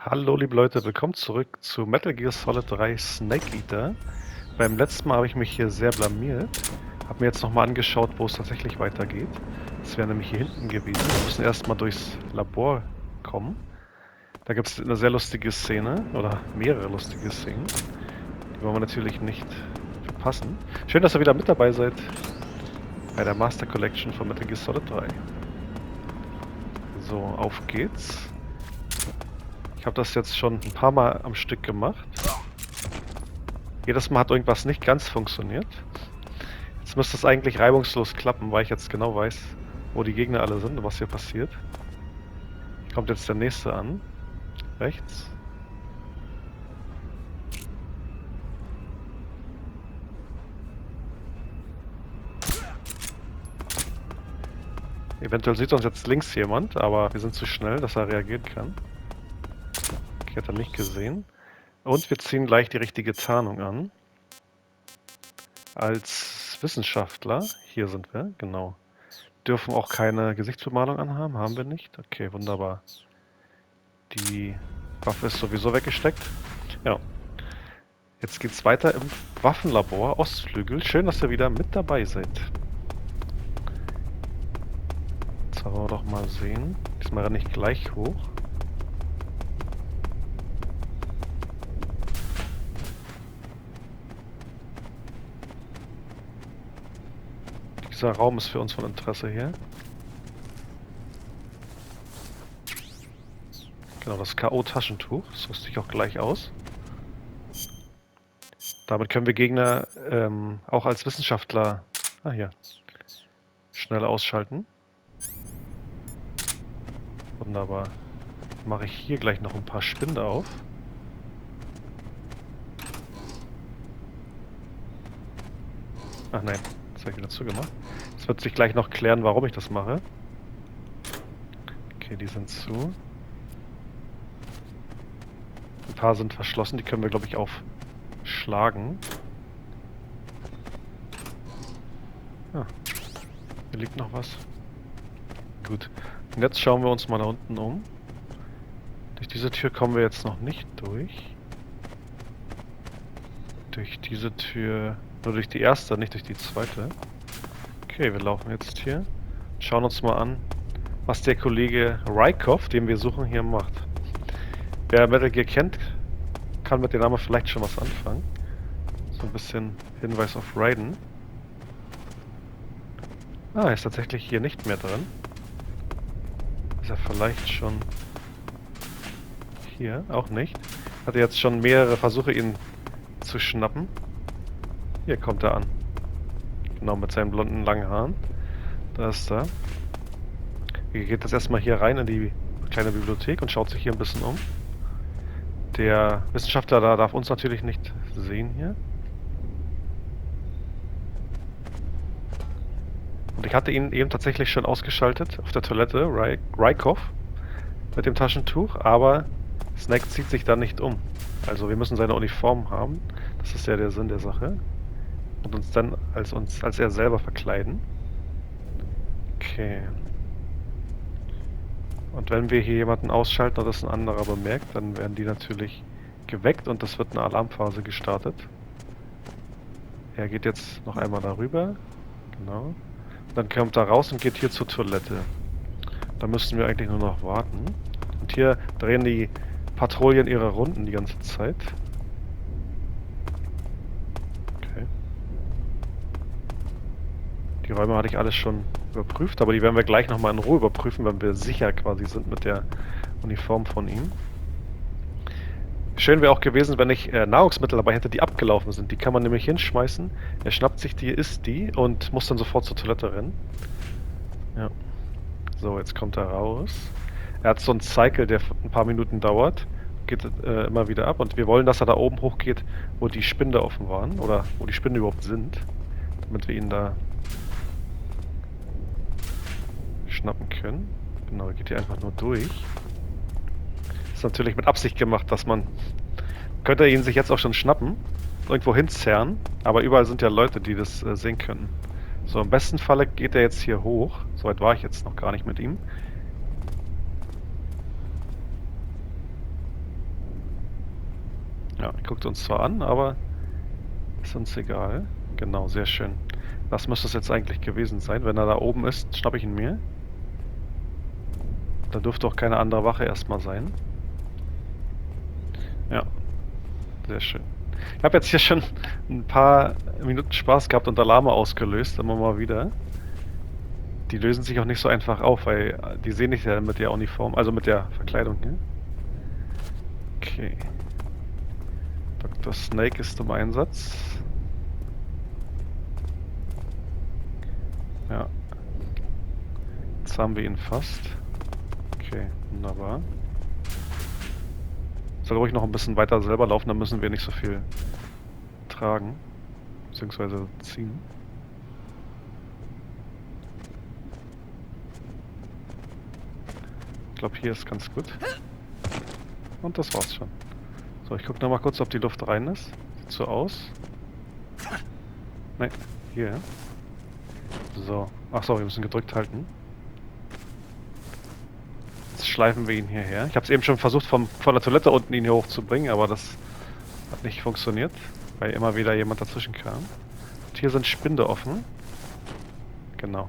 Hallo liebe Leute, willkommen zurück zu Metal Gear Solid 3 Snake Eater. Beim letzten Mal habe ich mich hier sehr blamiert. Habe mir jetzt nochmal angeschaut, wo es tatsächlich weitergeht. Das wäre nämlich hier hinten gewesen. Wir müssen erstmal durchs Labor kommen. Da gibt es eine sehr lustige Szene, oder mehrere lustige Szenen. Die wollen wir natürlich nicht verpassen. Schön, dass ihr wieder mit dabei seid bei der Master Collection von Metal Gear Solid 3. So, auf geht's. Ich habe das jetzt schon ein paar Mal am Stück gemacht. Jedes Mal hat irgendwas nicht ganz funktioniert. Jetzt müsste es eigentlich reibungslos klappen, weil ich jetzt genau weiß, wo die Gegner alle sind und was hier passiert. Kommt jetzt der nächste an. Rechts. Eventuell sieht uns jetzt links jemand, aber wir sind zu schnell, dass er reagieren kann. Okay, hat er nicht gesehen. Und wir ziehen gleich die richtige Tarnung an. Als Wissenschaftler, hier sind wir, genau. Dürfen auch keine Gesichtsbemalung anhaben, haben wir nicht. Okay, wunderbar. Die Waffe ist sowieso weggesteckt. Ja. Jetzt geht's weiter im Waffenlabor Ostflügel. Schön, dass ihr wieder mit dabei seid. Jetzt wollen wir doch mal sehen. Diesmal renne ich gleich hoch. Dieser Raum ist für uns von Interesse hier. Genau, das K.O.-Taschentuch. Das rüste ich auch gleich aus. Damit können wir Gegner auch als Wissenschaftler hier schnell ausschalten. Wunderbar. Mache ich hier gleich noch ein paar Spinde auf. Ach nein, das habe ich wieder zugemacht. Es wird sich gleich noch klären, warum ich das mache. Okay, die sind zu. Ein paar sind verschlossen, die können wir, glaube ich, aufschlagen. Ah, hier liegt noch was. Gut. Und jetzt schauen wir uns mal da unten um. Durch diese Tür kommen wir jetzt noch nicht durch. Durch diese Tür... Nur durch die erste, nicht durch die zweite. Okay, wir laufen jetzt hier. Schauen uns mal an, was der Kollege Rykov, den wir suchen, hier macht. Wer Metal Gear kennt, kann mit dem Namen vielleicht schon was anfangen. So ein bisschen Hinweis auf Raiden. Ah, er ist tatsächlich hier nicht mehr drin. Ist er vielleicht schon hier? Auch nicht. Hatte jetzt schon mehrere Versuche, ihn zu schnappen. Hier kommt er an. Genau, mit seinen blonden langen Haaren. Da ist er. Er geht jetzt erstmal hier rein in die kleine Bibliothek und schaut sich hier ein bisschen um. Der Wissenschaftler da darf uns natürlich nicht sehen hier. Und ich hatte ihn eben tatsächlich schon ausgeschaltet auf der Toilette, Rykov, mit dem Taschentuch, aber Snake zieht sich da nicht um. Also wir müssen seine Uniform haben. Das ist ja der Sinn der Sache. Und uns dann als er selber verkleiden. Okay. Und wenn wir hier jemanden ausschalten oder das ein anderer bemerkt, dann werden die natürlich geweckt und das wird eine Alarmphase gestartet. Er geht jetzt noch einmal darüber. Genau. Dann kommt er raus und geht hier zur Toilette. Da müssten wir eigentlich nur noch warten. Und hier drehen die Patrouillen ihre Runden die ganze Zeit. Okay. Die Räume hatte ich alles schon überprüft, aber die werden wir gleich nochmal in Ruhe überprüfen, wenn wir sicher quasi sind mit der Uniform von ihm. Schön wäre auch gewesen, wenn ich Nahrungsmittel dabei hätte, die abgelaufen sind. Die kann man nämlich hinschmeißen. Er schnappt sich die, isst die und muss dann sofort zur Toilette rennen. Ja. So, jetzt kommt er raus. Er hat so einen Cycle, der ein paar Minuten dauert. Geht immer wieder ab. Und wir wollen, dass er da oben hochgeht, wo die Spinde offen waren. Oder wo die Spinde überhaupt sind. Damit wir ihn da schnappen können. Genau, geht hier einfach nur durch. Ist natürlich mit Absicht gemacht, dass man... Könnte ihn sich jetzt auch schon schnappen. Irgendwo hinzerren. Aber überall sind ja Leute, die das sehen können. So, im besten Falle geht er jetzt hier hoch. Soweit war ich jetzt noch gar nicht mit ihm. Ja, guckt uns zwar an, aber ist uns egal. Genau, sehr schön. Das müsste es jetzt eigentlich gewesen sein. Wenn er da oben ist, schnappe ich ihn mir. Da dürfte auch keine andere Wache erstmal sein. Ja, sehr schön. Ich habe jetzt hier schon ein paar Minuten Spaß gehabt und Alarme ausgelöst, immer mal wieder. Die lösen sich auch nicht so einfach auf, weil die sehen nicht ja mit der Uniform, also mit der Verkleidung hier. Okay. Dr. Snake ist im Einsatz. Ja. Jetzt haben wir ihn fast. Okay, wunderbar. Soll ruhig noch ein bisschen weiter selber laufen, dann müssen wir nicht so viel tragen. Beziehungsweise ziehen. Ich glaube, hier ist ganz gut. Und das war's schon. So, ich gucke noch mal kurz, ob die Luft rein ist. Sieht so aus. Ne, hier. So. Achso, wir müssen gedrückt halten. Jetzt schleifen wir ihn hierher. Ich habe es eben schon versucht, von der Toilette unten ihn hier hochzubringen, aber das hat nicht funktioniert, weil immer wieder jemand dazwischen kam. Und hier sind Spinde offen. Genau.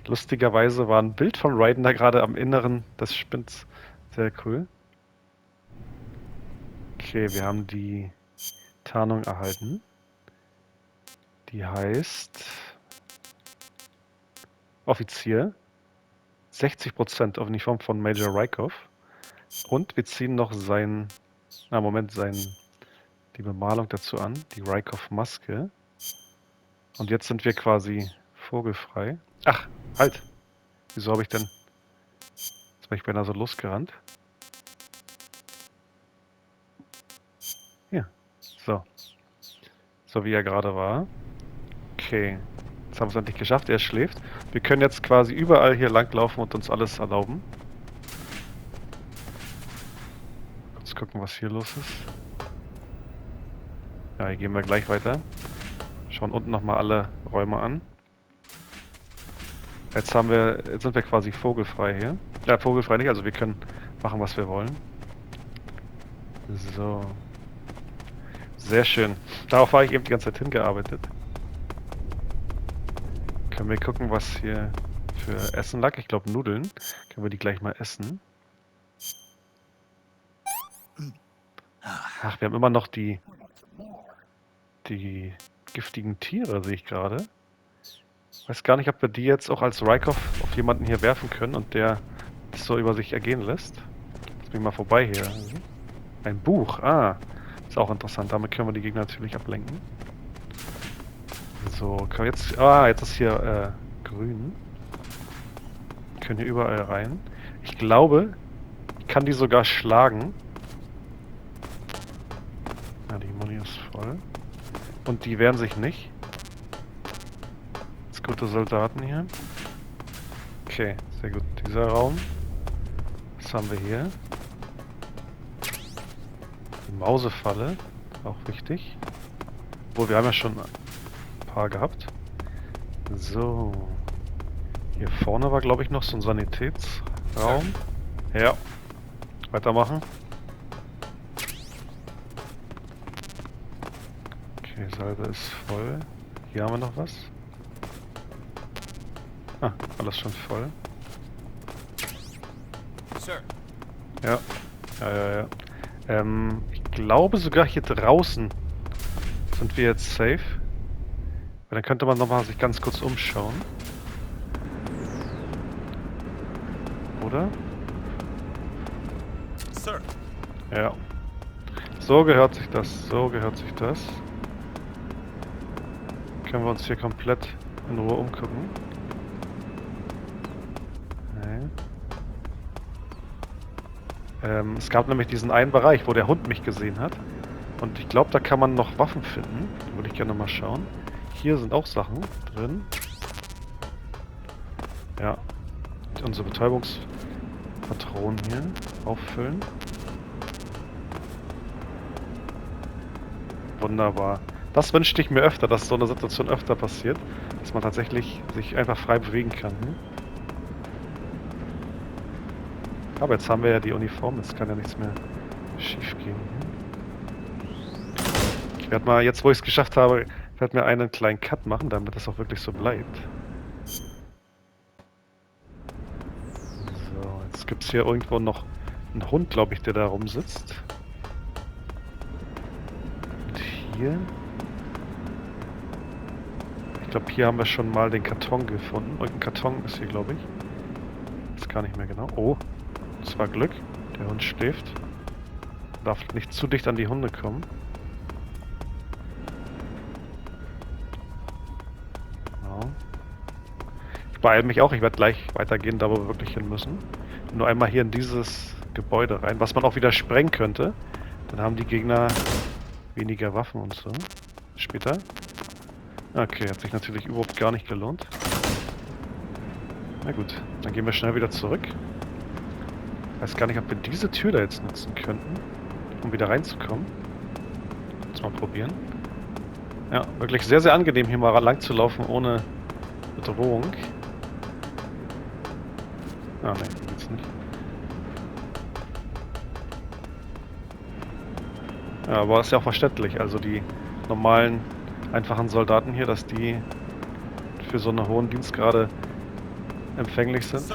Lustigerweise war ein Bild von Raiden da gerade am Inneren des Spinns. Sehr cool. Okay, wir haben die Tarnung erhalten. Die heißt Offizier. 60% auf Uniform von Major Rykov. Und wir ziehen noch die Bemalung dazu an. Die Rykov-Maske. Und jetzt sind wir quasi vogelfrei. Ach, halt! Wieso habe ich denn... Jetzt bin ich beinahe so losgerannt. Hier. So. So wie er gerade war. Okay. Jetzt haben wir es endlich geschafft. Er schläft. Wir können jetzt quasi überall hier langlaufen und uns alles erlauben. Kurz gucken, was hier los ist. Ja, hier gehen wir gleich weiter. Schauen unten nochmal alle Räume an. Jetzt sind wir quasi vogelfrei hier. Ja, vogelfrei nicht, also wir können machen, was wir wollen. So. Sehr schön. Darauf habe ich eben die ganze Zeit hingearbeitet. Können wir gucken, was hier für Essen lag. Ich glaube Nudeln. Können wir die gleich mal essen. Ach, wir haben immer noch die giftigen Tiere, sehe ich gerade. Weiß gar nicht, ob wir die jetzt auch als Rykov auf jemanden hier werfen können und der das so über sich ergehen lässt. Lass mich mal vorbei hier. Ein Buch. Ah, ist auch interessant. Damit können wir die Gegner natürlich ablenken. So, können wir jetzt... Ah, jetzt ist hier grün. Wir können hier überall rein. Ich glaube, ich kann die sogar schlagen. Ja, die Muni ist voll. Und die wehren sich nicht. Jetzt gute Soldaten hier. Okay, sehr gut. Dieser Raum. Was haben wir hier? Die Mausefalle. Auch wichtig. Obwohl, wir haben ja schon ein paar gehabt. So. Hier vorne war, glaube ich, noch so ein Sanitätsraum. Ja. Weitermachen. Okay, Salbe ist voll. Hier haben wir noch was. Ah, alles schon voll. Ja. Ja. Ich glaube sogar hier draußen sind wir jetzt safe. Weil dann könnte man nochmal sich ganz kurz umschauen. Oder? Sir. Ja. So gehört sich das. So gehört sich das. Können wir uns hier komplett in Ruhe umgucken. Nee. Es gab nämlich diesen einen Bereich, wo der Hund mich gesehen hat. Und ich glaube, da kann man noch Waffen finden. Da würde ich gerne mal schauen. Hier sind auch Sachen drin. Ja. Unsere Betäubungspatronen hier auffüllen. Wunderbar. Das wünschte ich mir öfter, dass so eine Situation öfter passiert. Dass man tatsächlich sich einfach frei bewegen kann. Aber jetzt haben wir ja die Uniform. Jetzt kann ja nichts mehr schief gehen. Ich werde mal, jetzt wo ich es geschafft habe, werde mir einen kleinen Cut machen, damit das auch wirklich so bleibt. So, jetzt gibt es hier irgendwo noch einen Hund, glaube ich, der da rumsitzt. Und hier... Ich glaube, hier haben wir schon mal den Karton gefunden. Irgendein Karton ist hier, glaube ich. Ist gar nicht mehr genau. Oh, das war Glück. Der Hund schläft. Darf nicht zu dicht an die Hunde kommen. Ich beeile mich auch, ich werde gleich weitergehen, da wo wir wirklich hin müssen. Nur einmal hier in dieses Gebäude rein, was man auch wieder sprengen könnte. Dann haben die Gegner weniger Waffen und so. Später. Okay, hat sich natürlich überhaupt gar nicht gelohnt. Na gut, dann gehen wir schnell wieder zurück. Ich weiß gar nicht, ob wir diese Tür da jetzt nutzen könnten, um wieder reinzukommen. Jetzt mal probieren. Ja, wirklich sehr, sehr angenehm, hier mal lang zu laufen ohne Bedrohung. Ah, ne, geht's nicht. Ja, aber ist ja auch verständlich. Also die normalen, einfachen Soldaten hier, dass die für so einen hohen Dienstgrade empfänglich sind.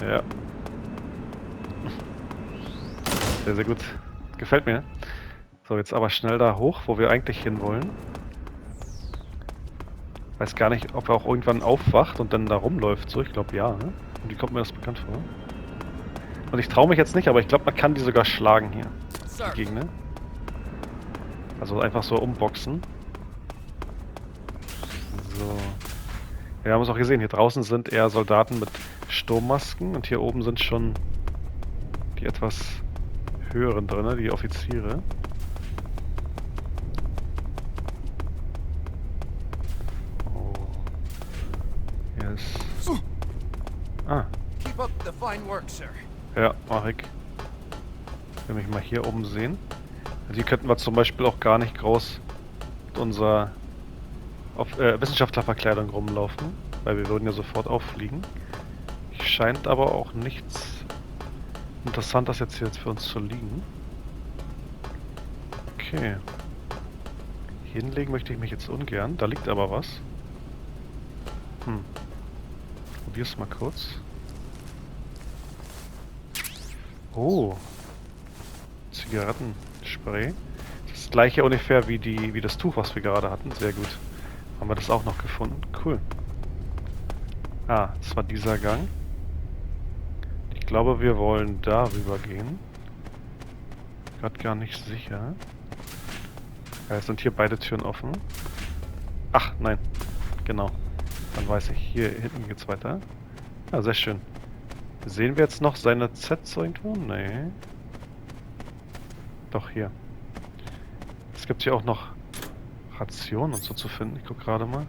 Ja. Sehr, sehr gut. Gefällt mir. So, jetzt aber schnell da hoch, wo wir eigentlich hinwollen. Weiß gar nicht, ob er auch irgendwann aufwacht und dann da rumläuft. So, ich glaube ja. Ne? Und wie kommt mir das bekannt vor? Und ich traue mich jetzt nicht, aber ich glaube, man kann die sogar schlagen hier. Die Gegner. Also einfach so umboxen. So. Ja, wir haben es auch gesehen. Hier draußen sind eher Soldaten mit Sturmmasken und hier oben sind schon die etwas höheren drin, die Offiziere. Oh. Yes. Ah. Ja, mach ich. Will mich mal hier oben sehen. Also hier könnten wir zum Beispiel auch gar nicht groß mit unserer Wissenschaftlerverkleidung rumlaufen, weil wir würden ja sofort auffliegen. Scheint aber auch nichts Interessantes jetzt hier für uns zu liegen. Okay. Hier hinlegen möchte ich mich jetzt ungern. Da liegt aber was. Probier's mal kurz. Oh. Zigarettenspray. Das gleiche ungefähr wie das Tuch, was wir gerade hatten. Sehr gut. Haben wir das auch noch gefunden. Cool. Ah, das war dieser Gang. Ich glaube, wir wollen darüber gehen. Gerade gar nicht sicher. Ja, jetzt sind hier beide Türen offen. Ach, nein. Genau. Dann weiß ich, hier hinten geht's weiter. Ja, sehr schön. Sehen wir jetzt noch seine Zs irgendwo? Nee. Doch, hier. Es gibt hier auch noch Rationen und so zu finden. Ich gucke gerade mal.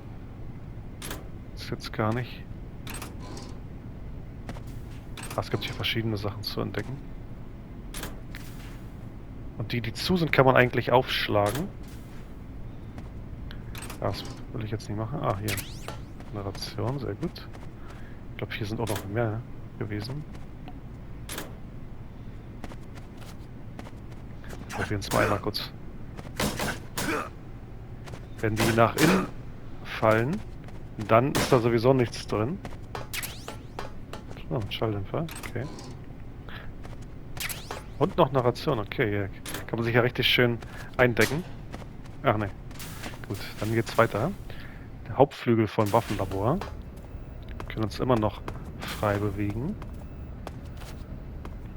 Ist jetzt gar nicht. Ah, es gibt hier verschiedene Sachen zu entdecken. Und die zu sind, kann man eigentlich aufschlagen. Das will ich jetzt nicht machen. Ah, hier. Eine Ration, sehr gut. Ich glaube, hier sind auch noch mehr gewesen. Probieren es mal einmal kurz. Wenn die nach innen fallen, dann ist da sowieso nichts drin. Oh, ein Schalldämpfer, okay. Und noch eine Ration, okay. Hier kann man sich ja richtig schön eindecken. Ach ne. Gut, dann geht's weiter. Der Hauptflügel vom Waffenlabor. Wir können uns immer noch frei bewegen.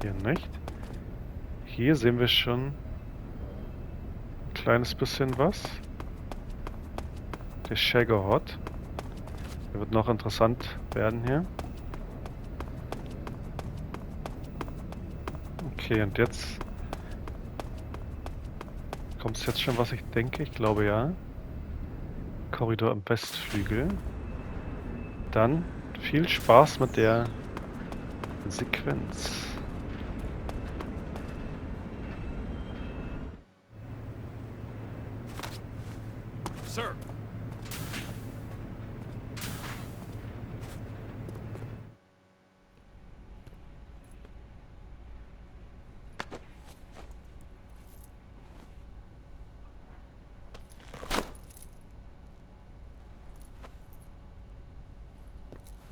Hier nicht. Hier sehen wir schon ein kleines bisschen was. Der Shaggerhot. Der wird noch interessant werden hier. Okay, und jetzt Kommt jetzt schon, was ich denke? Ich glaube ja. Korridor im Westflügel. Dann viel Spaß mit der Sequenz. Sir.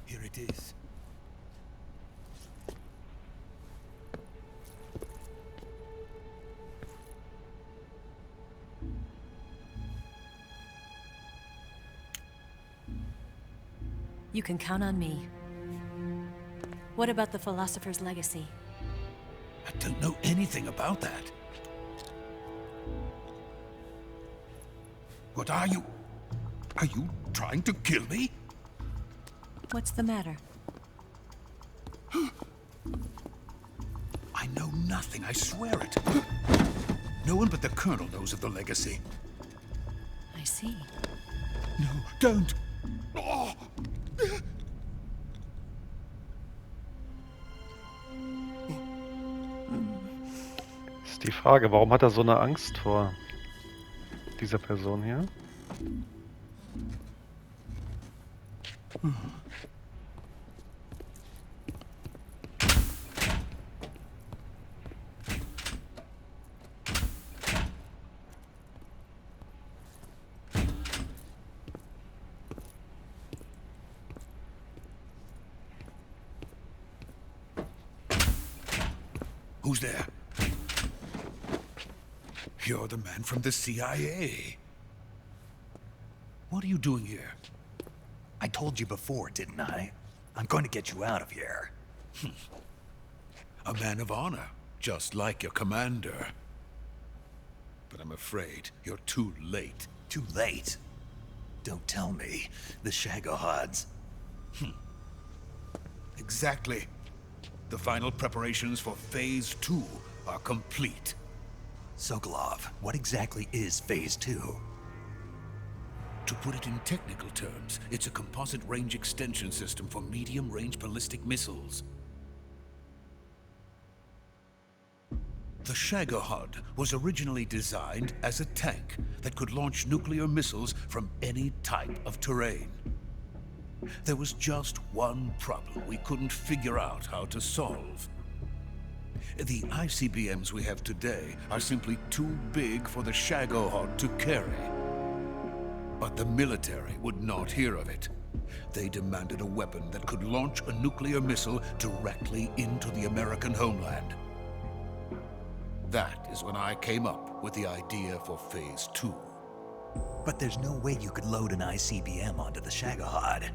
Here it is. You can count on me. What about the philosopher's legacy? I don't know anything about that. What are you? Are you trying to kill me? What's the matter? I know nothing, I swear it. No one but the Colonel knows of the legacy. I see. No, don't! Oh. Ist die Frage, warum hat er so eine Angst vor dieser Person hier? Who's there? You're the man from the CIA. What are you doing here? I told you before, didn't I? I'm going to get you out of here. A man of honor, just like your commander. But I'm afraid you're too late. Too late. Don't tell me. The Shagohods. Exactly. The final preparations for Phase 2 are complete. Sokolov, what exactly is Phase 2? To put it in technical terms, it's a composite range extension system for medium-range ballistic missiles. The Shagohod was originally designed as a tank that could launch nuclear missiles from any type of terrain. There was just one problem we couldn't figure out how to solve. The ICBMs we have today are simply too big for the Shagohod to carry. But the military would not hear of it. They demanded a weapon that could launch a nuclear missile directly into the American homeland. That is when I came up with the idea for Phase 2. But there's no way you could load an ICBM onto the Shagohod.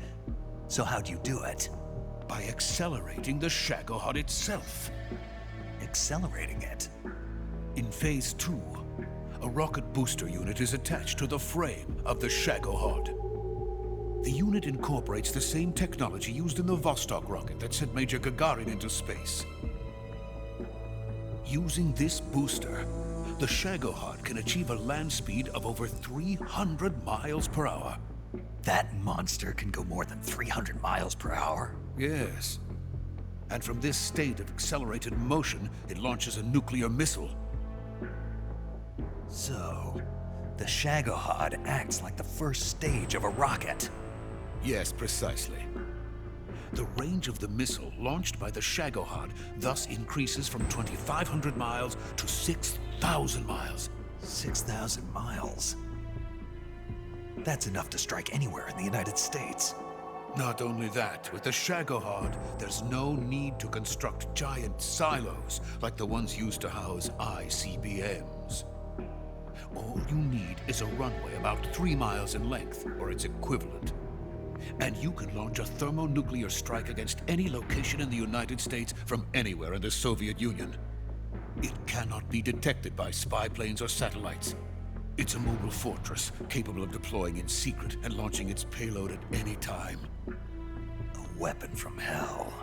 So how'd you do it? By accelerating the Shagohod itself. Accelerating it? In Phase 2, a rocket booster unit is attached to the frame of the Shagohod. The unit incorporates the same technology used in the Vostok rocket that sent Major Gagarin into space. Using this booster, the Shagohod can achieve a land speed of over 300 miles per hour. That monster can go more than 300 miles per hour? Yes. And from this state of accelerated motion, it launches a nuclear missile. So, the Shagohod acts like the first stage of a rocket. Yes, precisely. The range of the missile launched by the Shagohod thus increases from 2,500 miles to 6,000 miles. 6,000 miles? That's enough to strike anywhere in the United States. Not only that, with the Shagohod, there's no need to construct giant silos like the ones used to house ICBMs. All you need is a runway about 3 miles in length, or its equivalent. And you can launch a thermonuclear strike against any location in the United States from anywhere in the Soviet Union. It cannot be detected by spy planes or satellites. It's a mobile fortress, capable of deploying in secret and launching its payload at any time. A weapon from hell.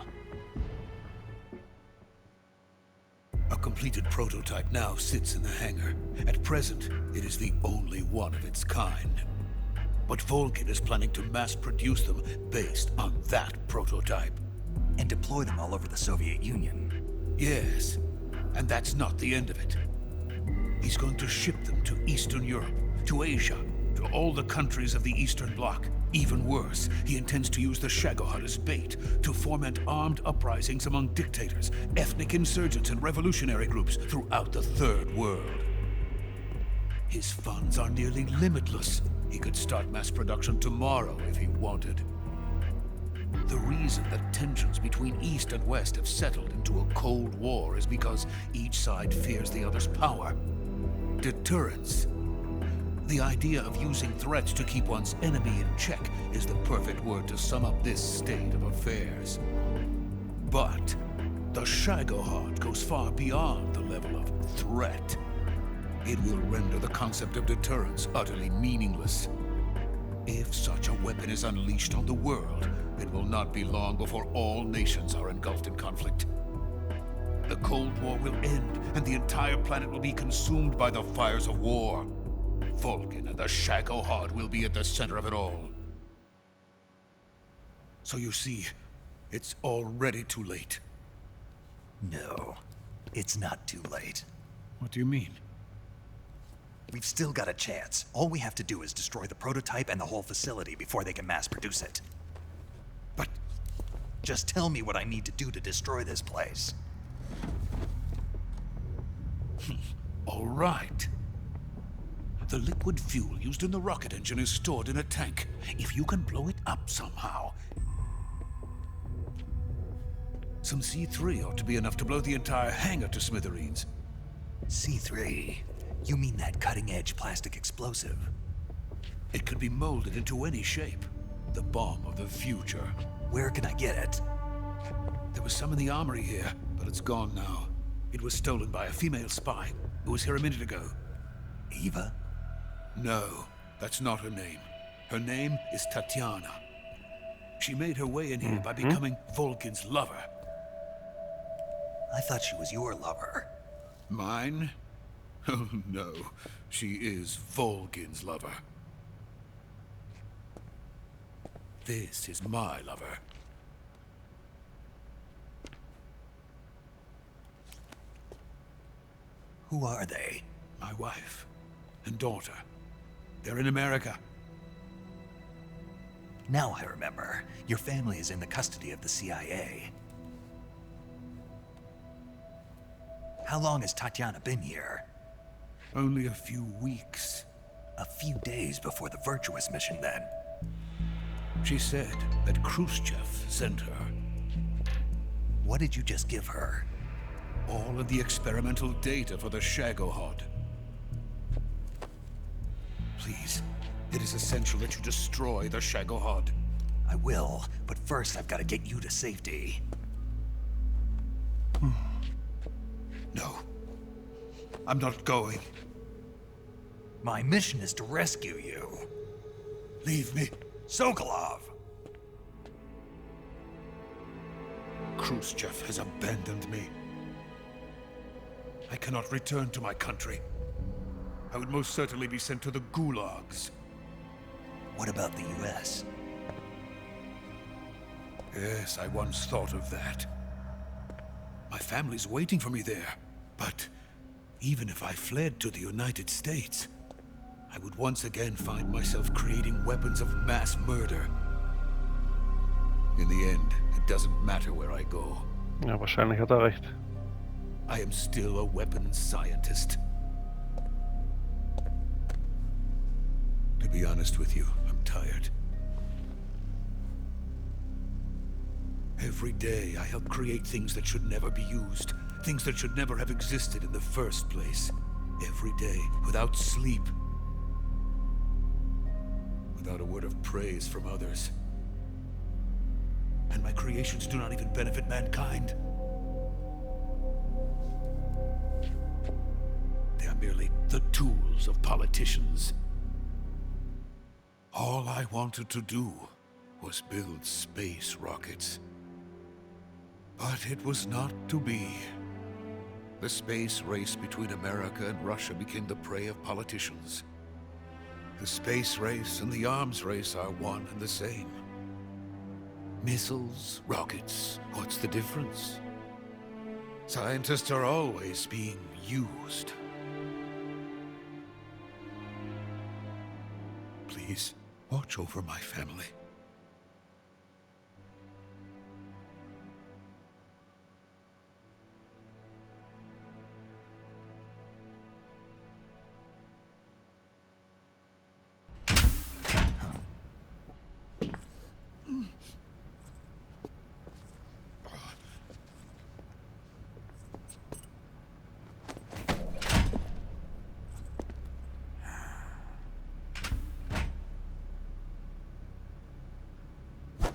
A completed prototype now sits in the hangar. At present, it is the only one of its kind. But Vulcan is planning to mass produce them based on that prototype. And deploy them all over the Soviet Union. Yes, and that's not the end of it. He's going to ship them to Eastern Europe, to Asia, to all the countries of the Eastern Bloc. Even worse, he intends to use the Shagohod as bait to foment armed uprisings among dictators, ethnic insurgents, and revolutionary groups throughout the Third World. His funds are nearly limitless. He could start mass production tomorrow if he wanted. The reason that tensions between East and West have settled into a Cold War is because each side fears the other's power. Deterrence. The idea of using threats to keep one's enemy in check is the perfect word to sum up this state of affairs. But the Shagohod goes far beyond the level of threat. It will render the concept of deterrence utterly meaningless. If such a weapon is unleashed on the world, it will not be long before all nations are engulfed in conflict. The Cold War will end, and the entire planet will be consumed by the fires of war. Vulcan and the Shagohod will be at the center of it all. So you see, it's already too late. No, it's not too late. What do you mean? We've still got a chance. All we have to do is destroy the prototype and the whole facility before they can mass produce it. But Just tell me what I need to do to destroy this place. all right. The liquid fuel used in the rocket engine is stored in a tank. If you can blow it up somehow, some C3 ought to be enough to blow the entire hangar to smithereens. C3? You mean that cutting-edge plastic explosive? It could be molded into any shape. The bomb of the future. Where can I get it? There was some in the armory here, but it's gone now. It was stolen by a female spy who was here a minute ago. Eva? No, that's not her name. Her name is Tatiana. She made her way in here by becoming Vulcan's lover. I thought she was your lover. Mine? Oh no, she is Vulcan's lover. This is my lover. Who are they? My wife and daughter. They're in America. Now I remember. Your family is in the custody of the CIA. How long has Tatiana been here? Only a few weeks. A few days before the Virtuous mission, then. She said that Khrushchev sent her. What did you just give her? All of the experimental data for the Shagohod. Please, it is essential that you destroy the Shagohod. I will, but first I've got to get you to safety. No, I'm not going. My mission is to rescue you. Leave me. Sokolov! Khrushchev has abandoned me. I cannot return to my country. I would most certainly be sent to the gulags. What about the US? Yes, I once thought of that. My family's waiting for me there. But even if I fled to the United States, I would once again find myself creating weapons of mass murder. In the end, it doesn't matter where I go. Ja, wahrscheinlich hat er recht. I am still a weapons scientist. To be honest with you, I'm tired. Every day I help create things that should never be used. Things that should never have existed in the first place. Every day, without sleep. Without a word of praise from others. And my creations do not even benefit mankind. They are merely the tools of politicians. All I wanted to do was build space rockets. But it was not to be. The space race between America and Russia became the prey of politicians. The space race and the arms race are one and the same. Missiles, rockets, what's the difference? Scientists are always being used. Please, watch over my family.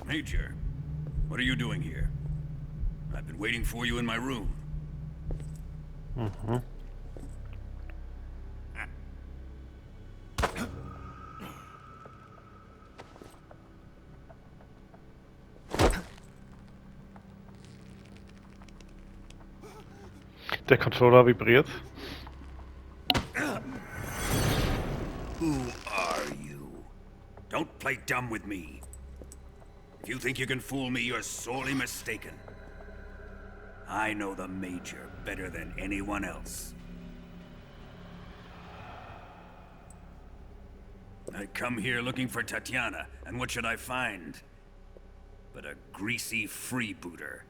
Major, what are you doing here? I've been waiting for you in my room. Mhm. Der Controller vibriert. Who are you? Don't play dumb with me. If you think you can fool me, you're sorely mistaken. I know the Major better than anyone else. I come here looking for Tatiana, and what should I find? But a greasy freebooter.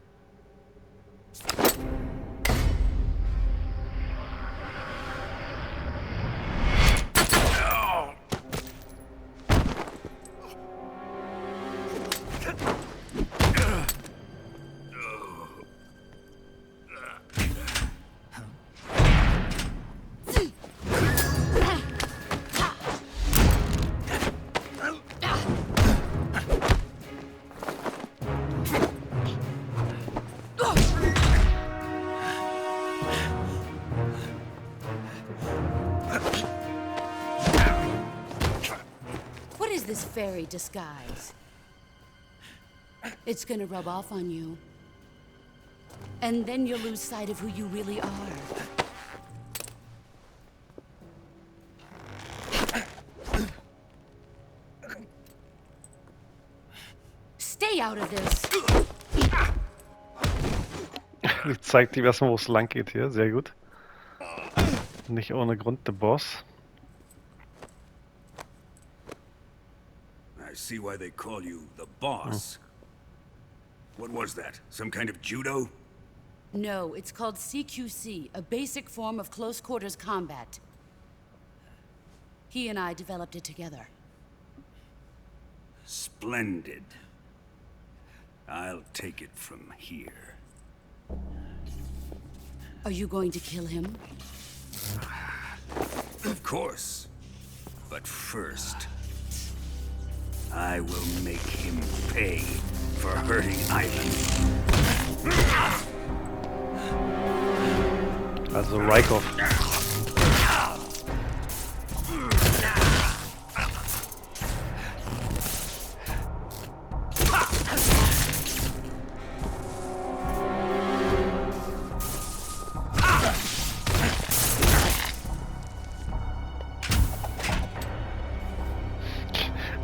This fairy disguise. It's gonna rub off on you. And then you'll lose sight of who you really are. Stay out of this. Ich zeig dir erstmal, wo es lang geht hier. Sehr gut. Nicht ohne Grund der Boss. I see why they call you the boss. What was that? Some kind of judo? No, it's called CQC, a basic form of close quarters combat. He and I developed it together. Splendid. I'll take it from here. Are you going to kill him? Of course. But first, I will make him pay for hurting Ivan. Also Rykov.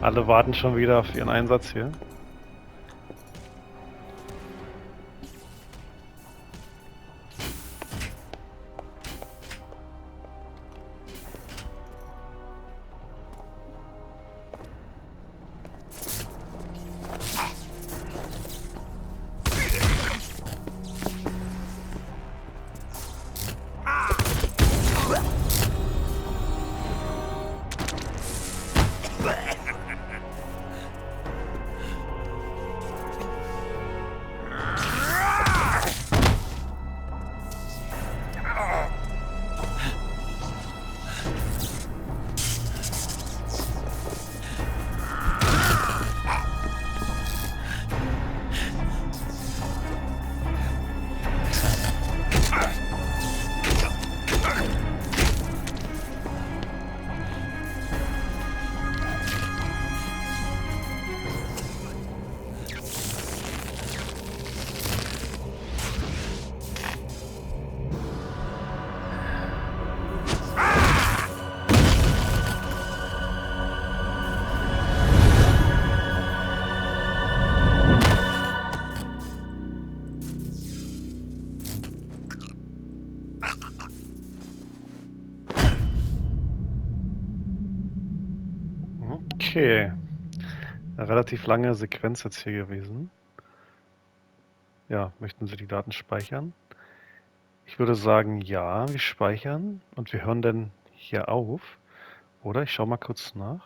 Alle warten schon wieder auf ihren Einsatz hier. Okay. Eine relativ lange Sequenz jetzt hier gewesen. Ja, möchten Sie die Daten speichern? Ich würde sagen, ja, wir speichern und wir hören dann hier auf. Oder ich schaue mal kurz nach.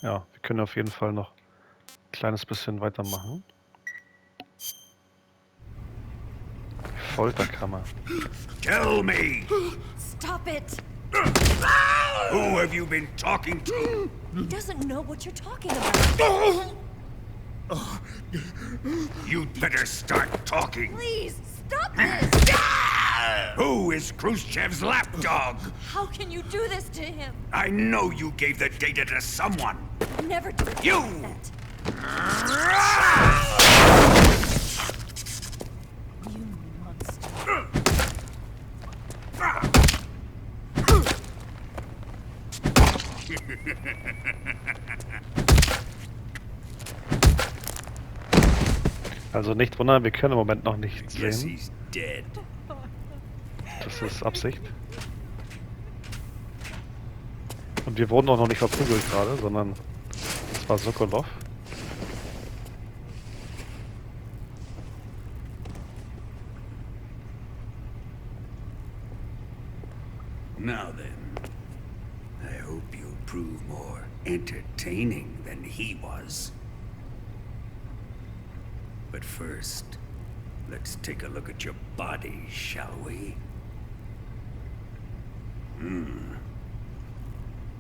Ja, wir können auf jeden Fall noch ein kleines bisschen weitermachen. Folterkammer. Tell me, Stop it! who have you been talking to? He doesn't know what you're talking about. You'd better start talking. Please, stop this! Who is Khrushchev's lapdog? How can you do this to him? I know you gave the data to someone. Never do You! that. You monster. Also nicht wundern, wir können im Moment noch nichts Guess sehen. he's dead. Das ist Absicht. Und wir wurden auch noch nicht verprügelt gerade, sondern das war Sokolov. Now then, I hope you'll prove more entertaining than he was. But first, let's take a look at your body, shall we?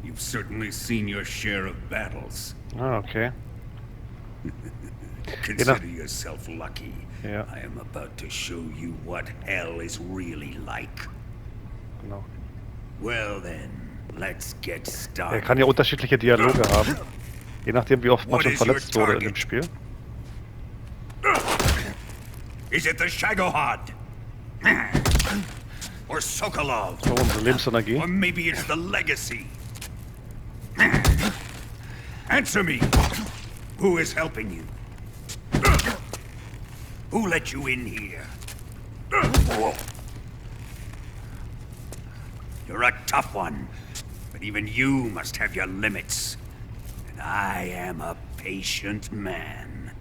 You've certainly seen your share of battles. Ah, okay. Consider yourself lucky. Ja. I am about to show you what hell is really like. Genau. Well then, let's get Er started. kann ja unterschiedliche Dialoge haben, je nachdem wie oft man What schon is your verletzt wurde in dem target? Spiel. Is it the Shagohod? Or Sokolov? So, unsere Lebensenergie. Or maybe it's the Legacy? Answer me! Who is helping you? Who let you in here? You're a tough one, but even you must have your limits. And I am a patient man.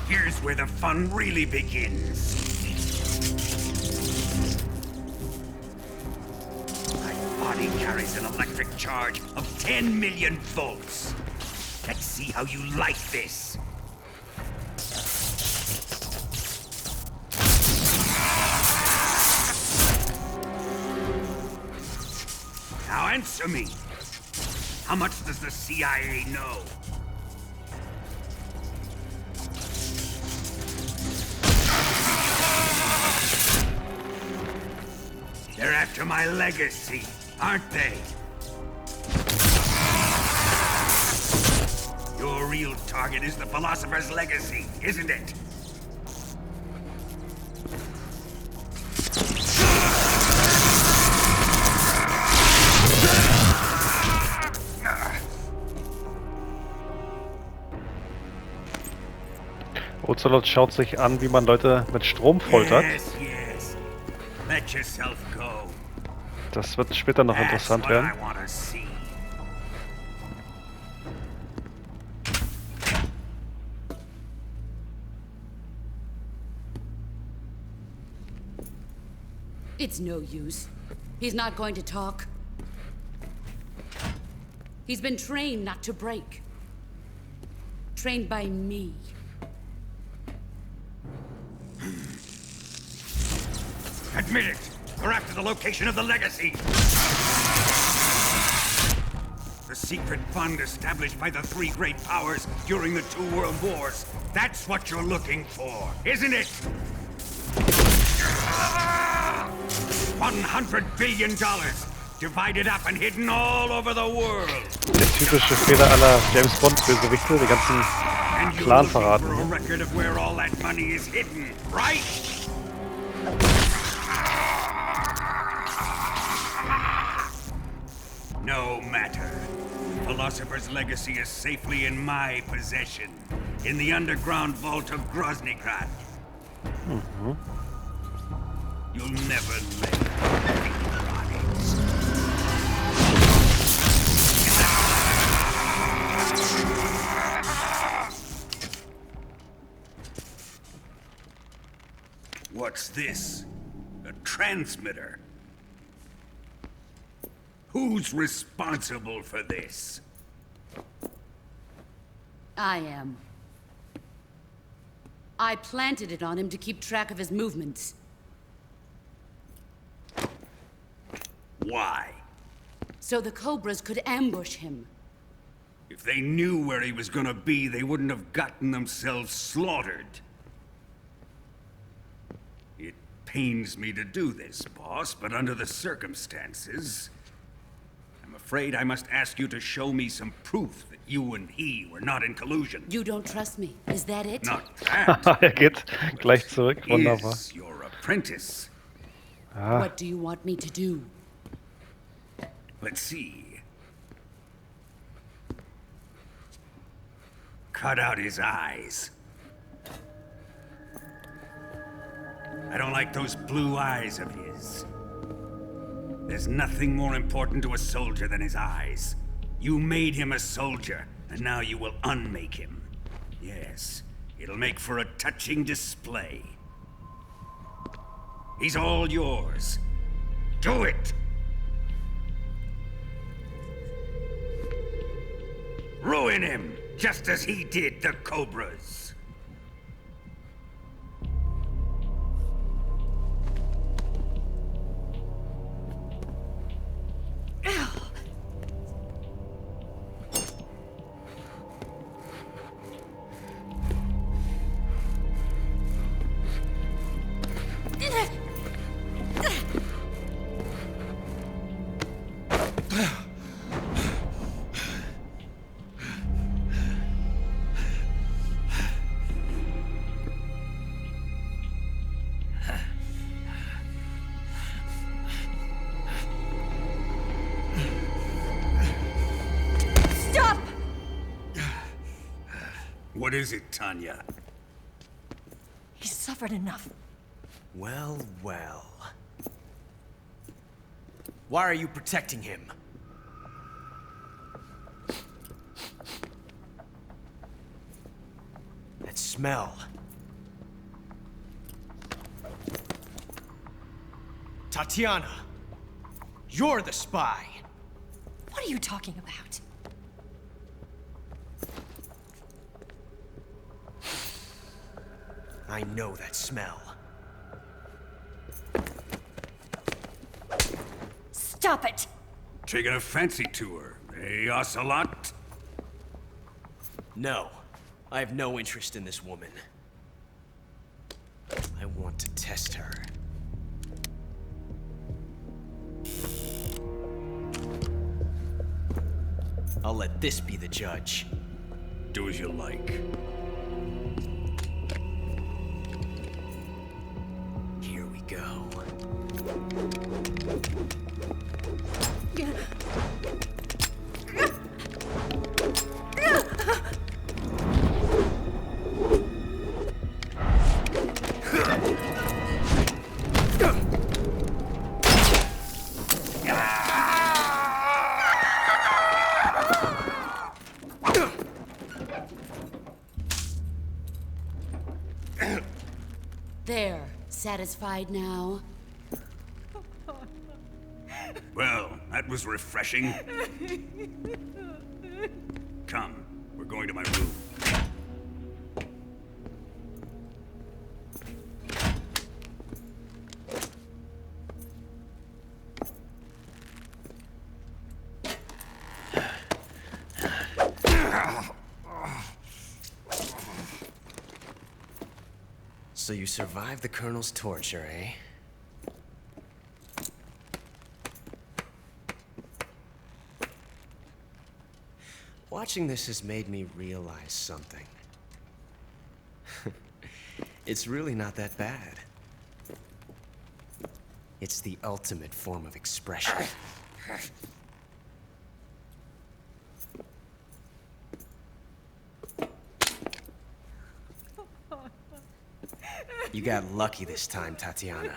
Here's where the fun really begins. My body carries an electric charge of 10 million volts. Let's see how you like this. Now answer me. How much does the CIA know? They're after my legacy, aren't they? Your real target is the Philosopher's Legacy, isn't it? Ocelot schaut sich an, wie man Leute mit Strom foltert. Yes, yes. Let yourself go. Das wird später noch That's interessant what werden. I want to see. It's no use. He's not going to talk. He's been trained not to break. Trained by me. Admit it. We're after the location of the legacy. The secret fund established by the three great powers during the 2 world wars. That's what you're looking for, isn't it? $100 billion. Divided up and hidden all over the world. Der typische Fehler aller James Bond-Bösewichte, die ganzen And you're Plan looking verraten. for a record of where all that money is hidden, right? No matter. Philosopher's legacy is safely in my possession, in the underground vault of Groznygrad. You'll never lay finger on it. What's this? A transmitter? Who's responsible for this? I am. I planted it on him to keep track of his movements. Why? So the Cobras could ambush him. If they knew where he was gonna be, they wouldn't have gotten themselves slaughtered. It pains me to do this, boss, but under the circumstances, I'm afraid I must ask you to show me some proof that you and he were not in collusion. You don't trust me, is that it? Not that. Geht gleich zurück. Wunderbar. Is your apprentice. Ah, What do you want me to do? Let's see. Cut out his eyes. I don't like those blue eyes of his. There's nothing more important to a soldier than his eyes. You made him a soldier, and now you will unmake him. Yes, it'll make for a touching display. He's all yours. Do it! Ruin him, just as he did the Cobras. What is it, Tanya? He's suffered enough. Well, well. Why are you protecting him? That smell. Tatiana, you're the spy. What are you talking about? I know that smell. Stop it! Taking a fancy to her, eh, Ocelot? No, I have no interest in this woman. I want to test her. I'll let this be the judge. Do as you like. Here we go. There. Satisfied now? Well, that was refreshing. Come, we're going to my room. So you survived the Colonel's torture, eh? Watching this has made me realize something. It's really not that bad. It's the ultimate form of expression. You got lucky this time, Tatiana.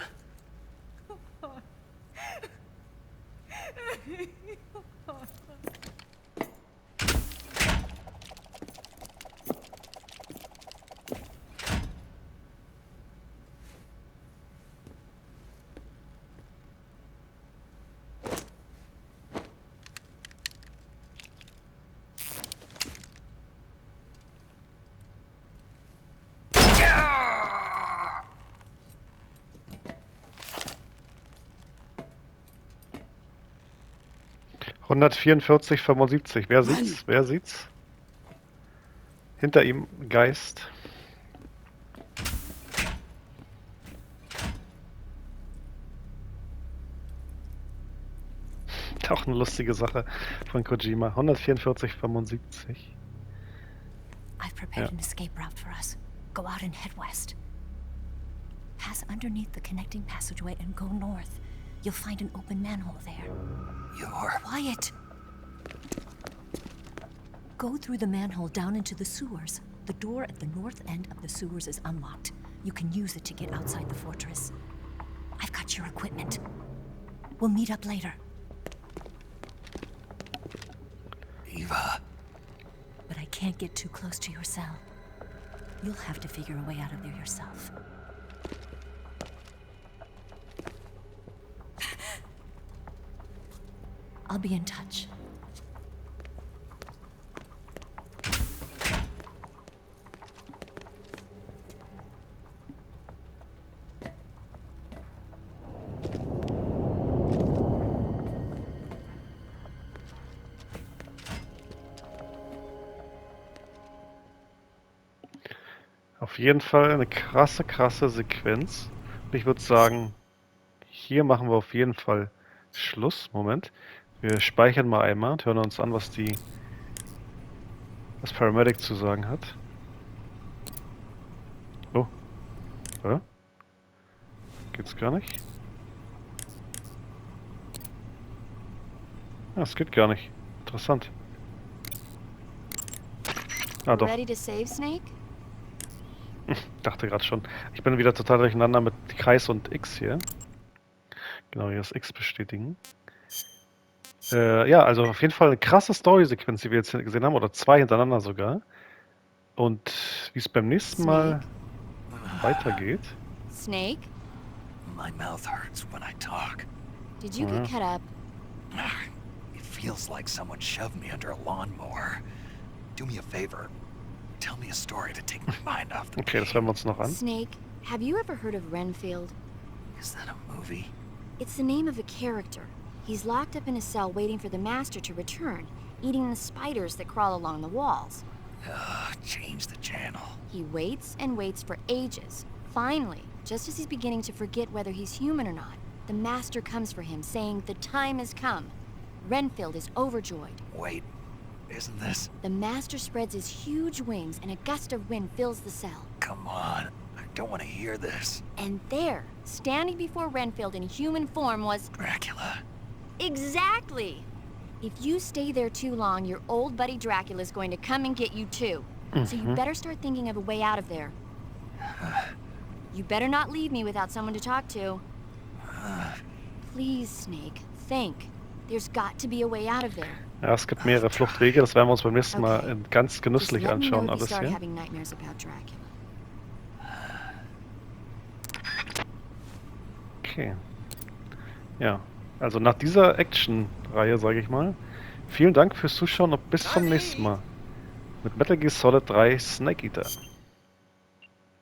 ...144,75. Wer sieht's? Wer sieht's? Hinter ihm Geist. Auch eine lustige Sache von Kojima. 144,75. I've prepared an escape route for us. Go out and head west. Pass underneath the connecting passageway and go north. You'll find an open manhole there. You're... Quiet! Go through the manhole down into the sewers. The door at the north end of the sewers is unlocked. You can use it to get outside the fortress. I've got your equipment. We'll meet up later. Eva. But I can't get too close to your cell. You'll have to figure a way out of there yourself. I'll be in touch. Auf jeden Fall eine krasse Sequenz. Und ich würde sagen, hier machen wir auf jeden Fall Schluss. Moment. Wir speichern mal einmal und hören uns an, was das Paramedic zu sagen hat. Oh. Ja? Geht's gar nicht? Ah, es geht gar nicht. Interessant. Ah, doch. Ready to save, Snake? Dachte gerade schon. Ich bin wieder total durcheinander mit Kreis und X hier. Genau, hier ist X bestätigen. Ja, also auf jeden Fall eine krasse Story-Sequenz, die wir jetzt gesehen haben, oder zwei hintereinander sogar. Und wie es beim nächsten Mal weitergeht. Snake? My mouth hurts when I talk. Did you get cut up? It feels like someone shoved me under a lawnmower. Do me a favor. Tell me a story to take my mind off the Okay, das hören wir uns noch an. Snake, have you ever heard of Renfield? Is that a movie? It's the name of a character. He's locked up in a cell waiting for the master to return, eating the spiders that crawl along the walls. Change the channel. He waits and waits for ages. Finally, just as he's beginning to forget whether he's human or not, the master comes for him, saying the time has come. Renfield is overjoyed. Wait, isn't this? The master spreads his huge wings and a gust of wind fills the cell. Come on, I don't want to hear this. And there, standing before Renfield in human form was... Dracula. Exactly! If you stay there too long, your old buddy Dracula's going to come and get you too. So you better start thinking of a way out of there. You better not leave me without someone to talk to. Please, Snake, think. There's got to be a way out of there. Ja, es gibt mehrere Fluchtwege, das werden wir uns beim nächsten Mal ganz Just genüsslich let me know anschauen, if you alles start hier. having nightmares about Dracula. Okay. Ja, also nach dieser Action-Reihe, sage ich mal, vielen Dank fürs Zuschauen und bis zum nächsten Mal mit Metal Gear Solid 3 Snake Eater.